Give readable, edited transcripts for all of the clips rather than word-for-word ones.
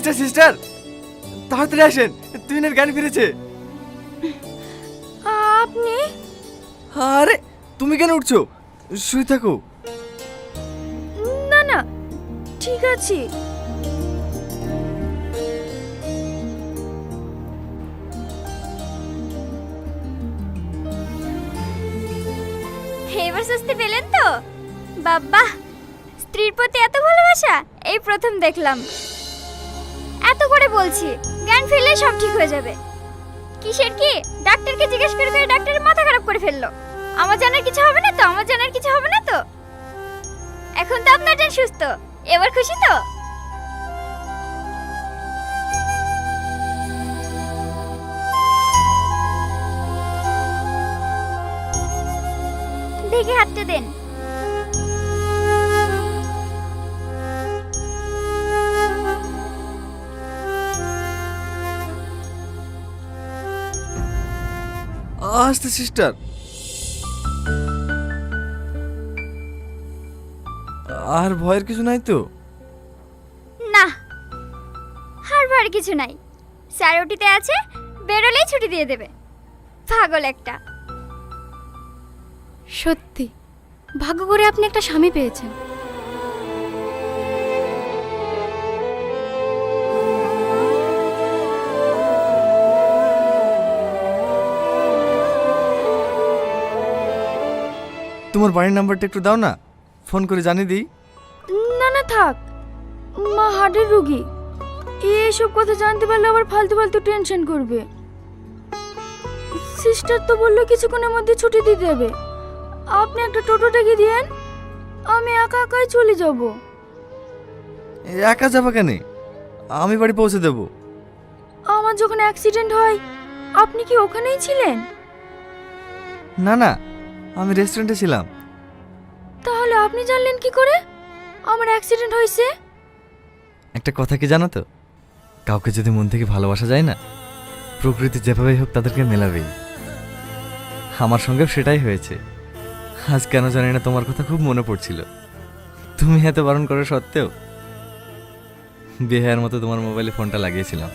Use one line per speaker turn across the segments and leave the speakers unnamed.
Sister sister, তাড়াতাড়ি আসেন, তুহিনের জ্ঞান ফিরেছে।
আপনি?
আরে তুমি কেন উঠছো? শুয়ে থাকো।
না না, ঠিক আছে।
এবার স্বস্তি পেলেন তো? বাবা, স্ত্রীর প্রতি এত ভালোবাসা এই প্রথম দেখলাম। এত করে বলছি জ্ঞান ফিরলে সব ঠিক হয়ে যাবে। কিসের কি? ডাক্তারকে জিজ্ঞেস করে করে ডাক্তারের মাথা খারাপ করে ফেললো। আমার জানার কিছু হবে না তো? আমার জানার কিছু হবে না তো? এখন তো আপনার জান সুস্থ, এবার খুশি তো? দেখে হাতটা দেন।
আস্তে সিস্টার। আর ভয়ের কিছু নাই তো?
না, আর ভয়ের কিছু নাই। স্যার ওটিতে আছে, বেরোলেই ছুটি দিয়ে দেবে। পাগল একটা।
সত্যি ভাগ্য করে আপনি একটা স্বামী পেয়েছেন।
তোমার বাড়ির নাম্বারটা একটু দাও না, ফোন করে জানিয়ে দিই।
না না থাক, মা হার্টের রোগী, এসব কথা জানতে পারলে আবার ফালতু ফালতু টেনশন করবে। সিস্টার তো বললো কিছুক্ষণের মধ্যে ছুটি দিয়ে দেবে। আপনি একটা টোটো ডেকে দিয়েন, আমি একা একাই চলে যাব।
একা যাবা কেন? আমি বাড়ি পৌঁছে দেব।
আমার যখন অ্যাক্সিডেন্ট হয় আপনি কি ওখানেই ছিলেন?
না না, আমি রেস্টুরেন্টে ছিলাম।
তাহলে আপনি জানলেন কি করে আমার অ্যাক্সিডেন্ট হয়েছে?
একটা কথা কি জানো তো, কাউকে যদি মন থেকে ভালোবাসা যায় না, প্রকৃতি যেভাবেই হোক তাদেরকে মেলাবেই। আমার সঙ্গেও সেটাই হয়েছে। আজ কেন জানি না তোমার কথা খুব মনে পড়ছিল। তুমি এত বারণ করা সত্ত্বেও বেহায়ার মতো তোমার মোবাইলে ফোনটা লাগিয়েছিলাম।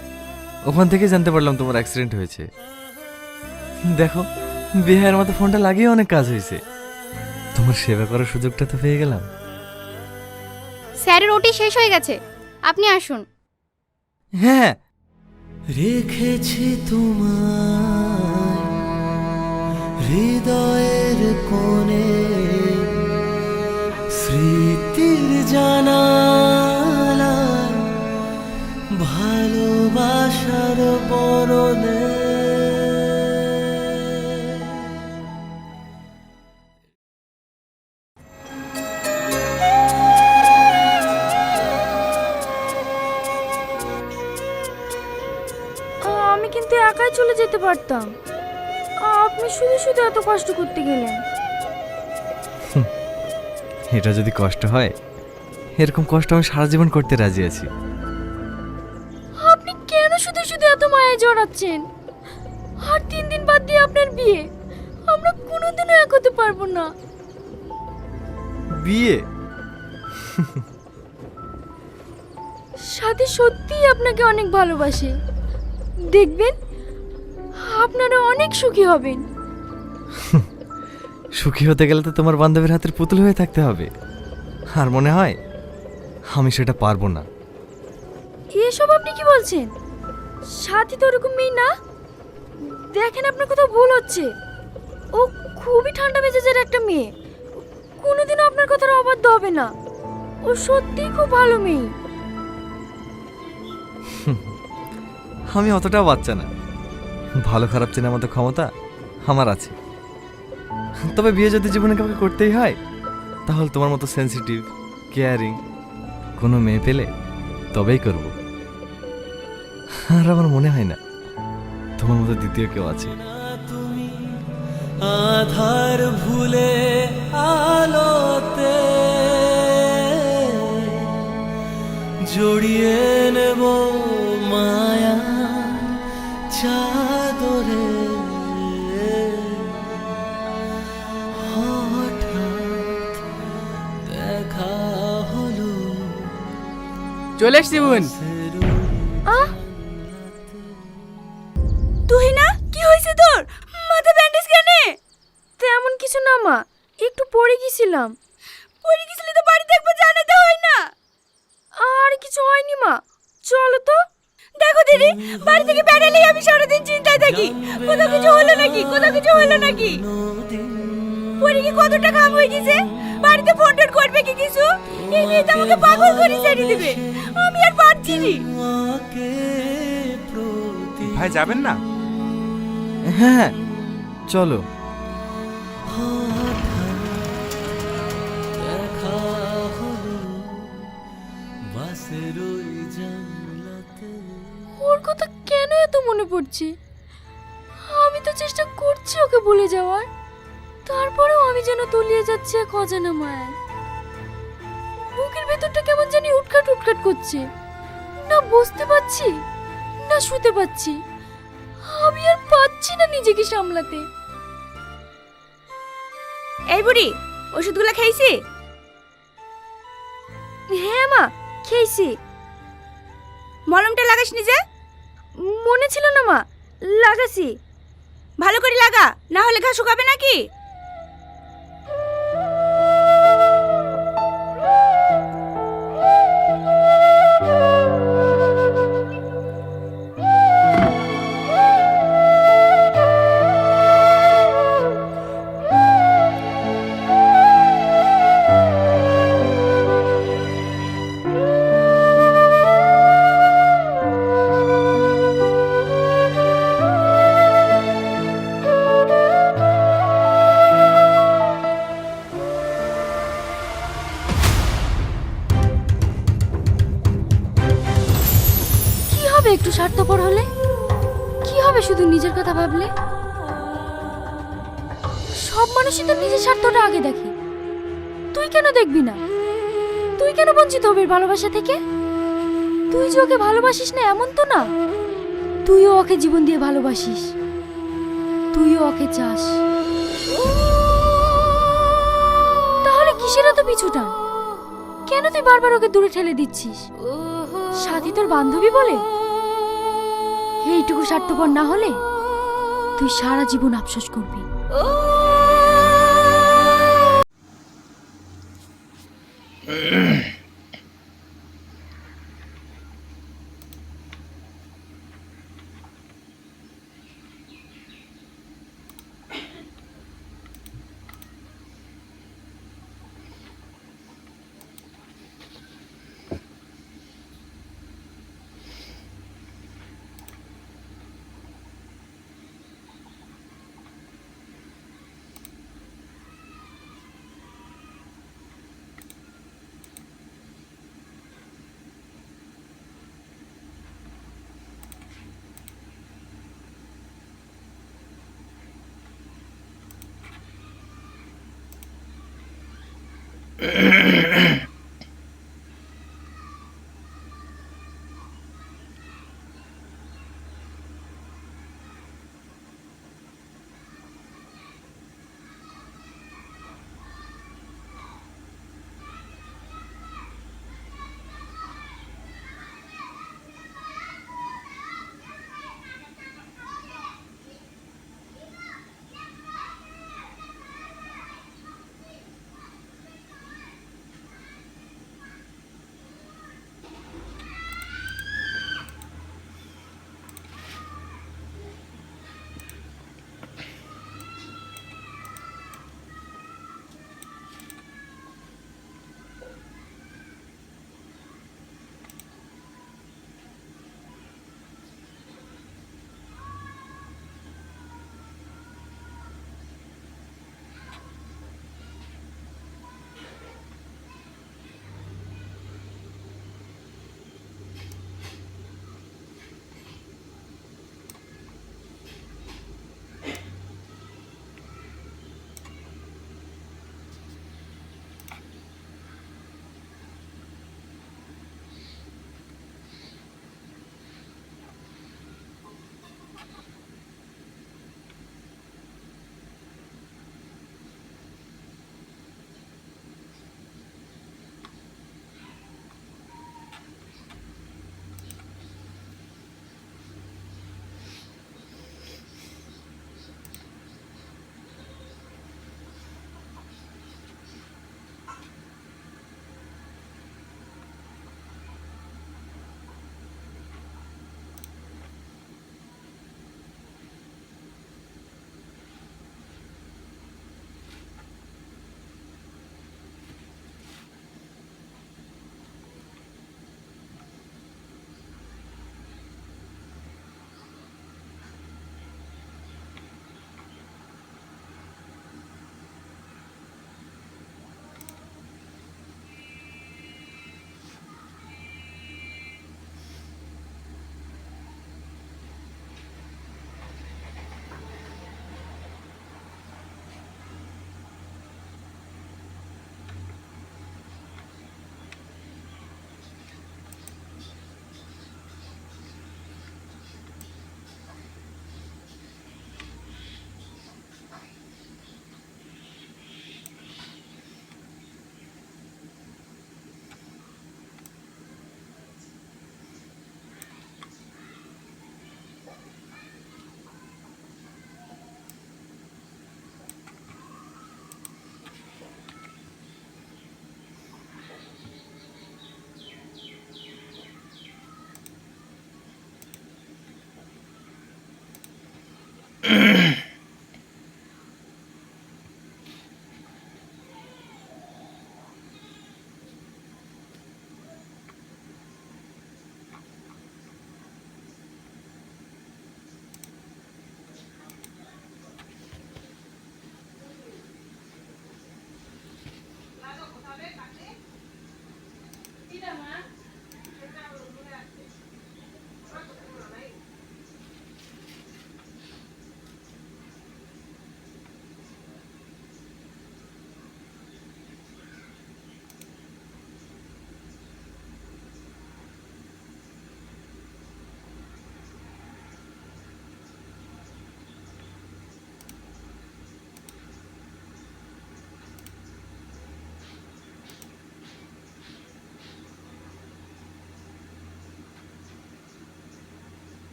ওখান থেকে জানতে পারলাম তোমার অ্যাক্সিডেন্ট হয়েছে। দেখো, বেহায়ার মতো ফোনটা লাগিয়ে অনেক কাজ হয়েছে। তোমার সেবা করার সুযোগটা তো পেয়ে গেলাম।
স্যারের ওটি শেষ হয়ে গেছে, আপনি আসুন।
হ্যাঁ,
রেখেছি তোমায় হৃদয়ের কোণে, স্মৃতির জানালায় ভালোবাসার বরণে।
আমি কিন্তু একাই চলে যেতে পারতাম, আপনি শুধু শুধু এত কষ্ট করতে গেলেন।
এটা যদি কষ্ট হয়, এরকম কষ্ট আমি সারা জীবন করতে রাজি আছি।
আপনি কেন শুধু শুধু এত মায়ায় জড়াচ্ছেন? আর 3 দিন বাদ দিয়ে আপনার বিয়ে, আমরা কোনোদিনও এক হতে পারবো না।
বিয়ে?
সাথে সত্যিই আপনাকে অনেক ভালোবাসে, দেখবেন আপনারা অনেক সুখী হবেন।
সুখী হতে গেলে তো তোমার বান্ধবীর হাতের পুতুল হয়ে থাকতে হবে, আর মনে হয় আমি সেটা পারবো না।
এসব আপনি কি বলছেন? সাথী তো ওরকম মেয়ে না। দেখেন আপনার কোথাও ভুল হচ্ছে, ও খুবই ঠান্ডা মেজাজের একটা মেয়ে, কোনোদিনও আপনার কথার অবাধ্য হবে না। ও সত্যিই খুব ভালো মেয়ে।
আমি অতটাও বাচ্চা না, ভালো খারাপ চেনার মতো ক্ষমতা আমার আছে। তবে বিয়ে যদি জীবনে কাউকে করতেই হয়, তাহলে তোমার মতো সেন্সিটিভ, কেয়ারিং কোনো মেয়ে পেলে তবেই করব। আর আমার মনে হয় না তোমার মতো দ্বিতীয় কেউ আছে।
তুমি আধার ভুলে আলোতে জড়িয়ে নেব মায়া চাদরে। হঠাৎ দেখা হলো
চলে এসছি বোন।
তোর? মাথা ব্যান্ডেজ কেন? তেমন কিছু না মা, একটু পড়ে গেছিলাম। পড়ে গেছিলি তো বাড়িতে একবার জানাতে হয় না? আর কিছু হয়নি মা, চলো তো। দেখো দিদি, বাড়ি থেকে বেরোলেই আমি সারাদিন চিন্তায় থাকি, কোথাও কিছু হলো নাকি, কোথাও কিছু হলো নাকি। পরে কি কতটা কাম হয়ে গেছে, বাড়িতে ফোন টোন করবে কি কিছু, এই নিয়ে তো আমাকে পাগল করে ছেড়ে দিবে। আমি আর পারছি না।
ভাই যাবেন না?
হ্যাঁ, চলো।
দেখা হলো বাসের ওই জানলাতে।
ওর কথা কেন এত মনে পড়ছে? আমি তো চেষ্টা করছি ওকে ভুলে যাওয়ার, তারপরেও আমি যেন তলিয়ে যাচ্ছি এক অজানা মায়ায়। বুকের ভেতরটা কেমন জানি উটখাট উটখাট করছে, না বসতে পারছি না শুতে পারছি। আমি আর পাচ্ছি না নিজেকে সামলাতে। এই বুড়ি, ওষুধগুলো খেয়েছি? হ্যাঁ মা, খেয়েছি। মলমটা লাগাসনি যে? মনে ছিল না মা, লাগাছি। ভালো করে লাগা, না হলে ঘা শুকাবে নাকি? কি হবে একটু স্বার্থপর হলে? কি হবে শুধু নিজের কথা ভাবলে? সব মানুষই তো নিজের স্বার্থটা আগে দেখে, তুই কেন দেখবি না? তুই কেন বঞ্চিত হবি ভালোবাসা থেকে? তুই যে ওকে ভালোবাসিস না এমন তো না, তুইও ওকে জীবন দিয়ে ভালোবাসিস, তুইও ওকে চাস। তাহলে কিসের এত পিছুটা? কেন তুই বারবার ওকে দূরে ঠেলে দিচ্ছিস? সাথী তোর বান্ধবী বলে? এইটুকু স্বার্থপর না হলে তুই সারা জীবন আফসোস করবি।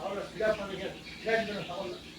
Ahora, ya, para que ya,